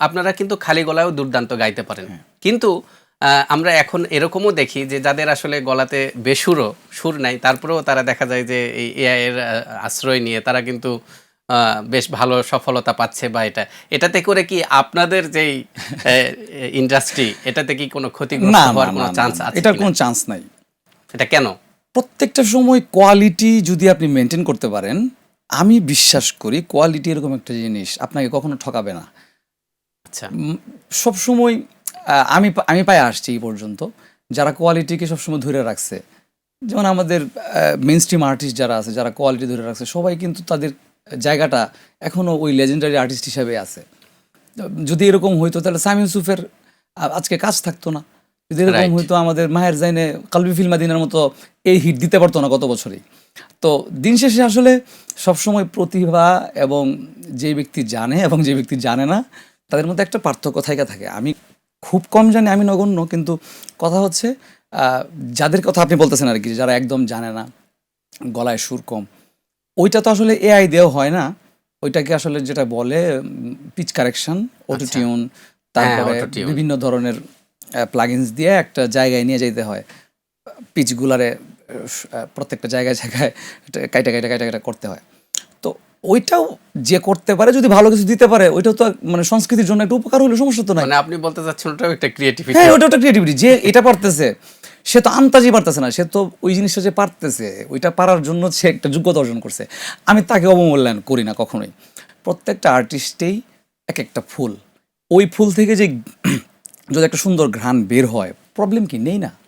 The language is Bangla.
আপনারা কিন্তু খালি গলায়ও দুর্দান্ত গাইতে পারেন। কিন্তু আমরা এখন এরকমও দেখি যে যাদের আসলে গলাতে বেসুরও সুর নাই, তারপরেও তারা দেখা যায় যে এই এআই এর আশ্রয় নিয়ে তারা কিন্তু বেশ ভালো সফলতা পাচ্ছে বা এটাতে করে কি আপনাদের যেই ইন্ডাস্ট্রি এটাতে কি কোনো ক্ষতিগ্রস্ত না না হওয়ার না কোনো না, চান্স না, আছে এটার কিনা? কোনো চান্স নাই। এটা কেন? প্রত্যেকটা সময় কোয়ালিটি যদি আপনি মেনটেন করতে পারেন, আমি বিশ্বাস করি কোয়ালিটি এরকম একটা জিনিস আপনাকে কখনো ঠকাবে না। আচ্ছা। সবসময় আমি পায়ে আসছি এই পর্যন্ত যারা কোয়ালিটিকে সবসময় ধরে রাখছে, যেমন আমাদের মেইন স্ট্রিম আর্টিস্ট যারা আছে, যারা কোয়ালিটি ধরে রাখছে, সবাই কিন্তু তাদের জায়গাটা এখনও ওই লেজেন্ডারি আর্টিস্ট হিসাবে আছে। যদি এরকম হইতো তাহলে সামি ইউসুফের আজকে কাজ থাকতো না। যদি এরকম রাইট। হইতো আমাদের মাহের জাইনে কালবি ফিল্মাদিনের মতো এই হিট দিতে পারতো না গত বছরই। তো দিন শেষে আসলে সবসময় প্রতিভা এবং যে ব্যক্তি জানে এবং যে ব্যক্তি জানে না তাদের মধ্যে একটা পার্থক্য থাইকা থাকে। আমি খুব কম জানি, আমি নগণ্য, কিন্তু কথা হচ্ছে যাদের কথা আপনি বলতেছেন আর কি, যারা একদম জানে না, গলায় সুর কম, ওইটা তো আসলে এআই দিয়েও হয় না। ওইটাকে আসলে যেটা বলে পিচ কারেকশন, আচ্ছা। অটোটিউন, হ্যাঁ, তারপরে অটোটিউন। বিভিন্ন ধরনের প্লাগিনস দিয়ে একটা জায়গায় নিয়ে যেতে হয়। পিচগুলারে প্রত্যেকটা জায়গায় জায়গায় কাইটা কাইটা কাইটা কাইটা করতে হয়। তো ওইটাও যে করতে পারে, যদি ভালো কিছু দিতে পারে, ওইটাও তো মানে সংস্কৃতির জন্য একটা উপকার হলে সমস্যা তো নাই। মানে আপনি বলতে চাচ্ছেন ওটাও একটা ক্রিয়েটিভিটি। হ্যাঁ, ওটা একটা ক্রিয়েটিভিটি। যে এটা পারতেছে সে তো আন্তাজি পারতেছে না, সে তো ওই জিনিসটা যে পারতেছে ওইটা পারার জন্য সে একটা যোগ্যতা অর্জন করছে। আমি তাকে অবমূল্যায়ন করি না কখনোই। প্রত্যেকটা আর্টিস্টেই এক একটা ফুল, ওই ফুল থেকে যে যদি একটা সুন্দর ঘ্রাণ বের হয়, প্রবলেম কি নেই না।